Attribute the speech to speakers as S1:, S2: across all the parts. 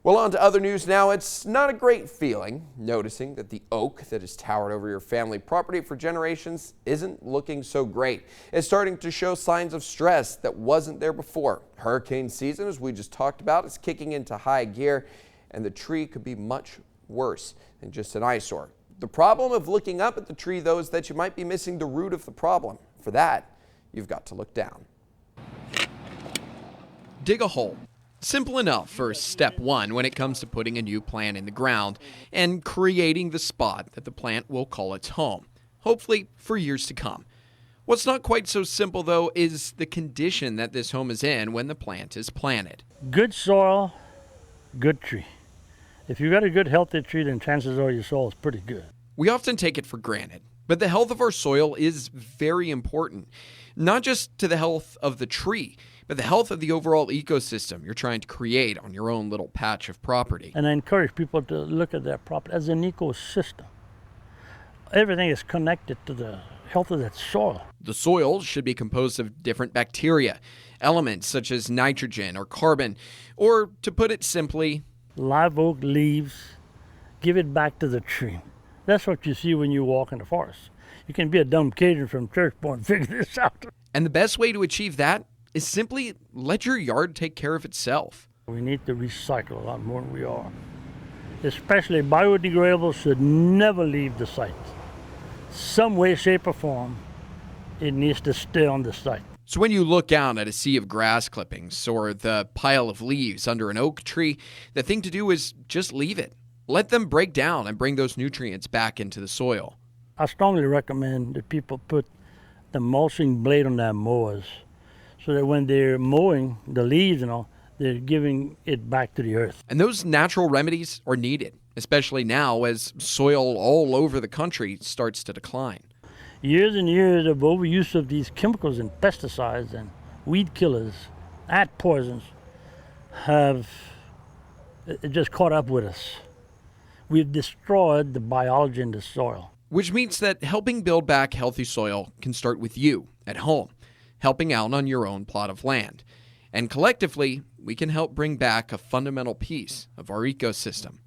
S1: Well, on to other news now. It's not a great feeling noticing that the oak that has towered over your family property for generations isn't looking so great. It's starting to show signs of stress that wasn't there before. Hurricane season, as we just talked about, is kicking into high gear, and the tree could be much worse than just an eyesore. The problem of looking up at the tree, though, is that you might be missing the root of the problem. For that, you've got to look down.
S2: Dig a hole. Simple enough for step one when it comes to putting a new plant in the ground and creating the spot that the plant will call its home, hopefully for years to come. What's not quite so simple, though, is the condition that this home is in when the plant is planted.
S3: Good soil, good tree. If you've got a good, healthy tree, then chances are your soil is pretty good.
S2: We often take it for granted, but the health of our soil is very important, not just to the health of the tree, but the health of the overall ecosystem you're trying to create on your own little patch of property.
S3: And I encourage people to look at their property as an ecosystem. Everything is connected to the health of that soil.
S2: The soil should be composed of different bacteria, elements such as nitrogen or carbon, or to put it simply,
S3: live oak leaves, give it back to the tree. That's what you see when you walk in the forest. You can be a dumb Cajun from church boy and figure this out.
S2: And the best way to achieve that is simply let your yard take care of itself.
S3: We need to recycle a lot more than we are. Especially biodegradables should never leave the site. Some way, shape, or form, it needs to stay on the site.
S2: So when you look out at a sea of grass clippings or the pile of leaves under an oak tree, the thing to do is just leave it. Let them break down and bring those nutrients back into the soil.
S3: I strongly recommend that people put the mulching blade on their mowers so that when they're mowing the leaves and all, they're giving it back to the earth.
S2: And those natural remedies are needed, especially now as soil all over the country starts to decline.
S3: Years and years of overuse of these chemicals and pesticides and weed killers, ant poisons, have just caught up with us. We've destroyed the biology in the soil.
S2: Which means that helping build back healthy soil can start with you at home, helping out on your own plot of land. And collectively, we can help bring back a fundamental piece of our ecosystem.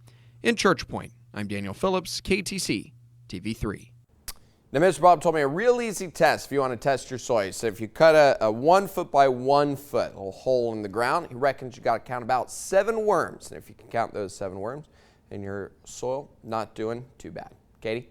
S2: In Church Point, I'm Daniel Phillips, KATC TV3.
S1: Now, Mr. Bob told me a real easy test if you want to test your soil. So if you cut a 1 foot by 1 foot little hole in the ground, he reckons you got to count about 7 worms. And if you can count those 7 worms in your soil, not doing too bad. Katie?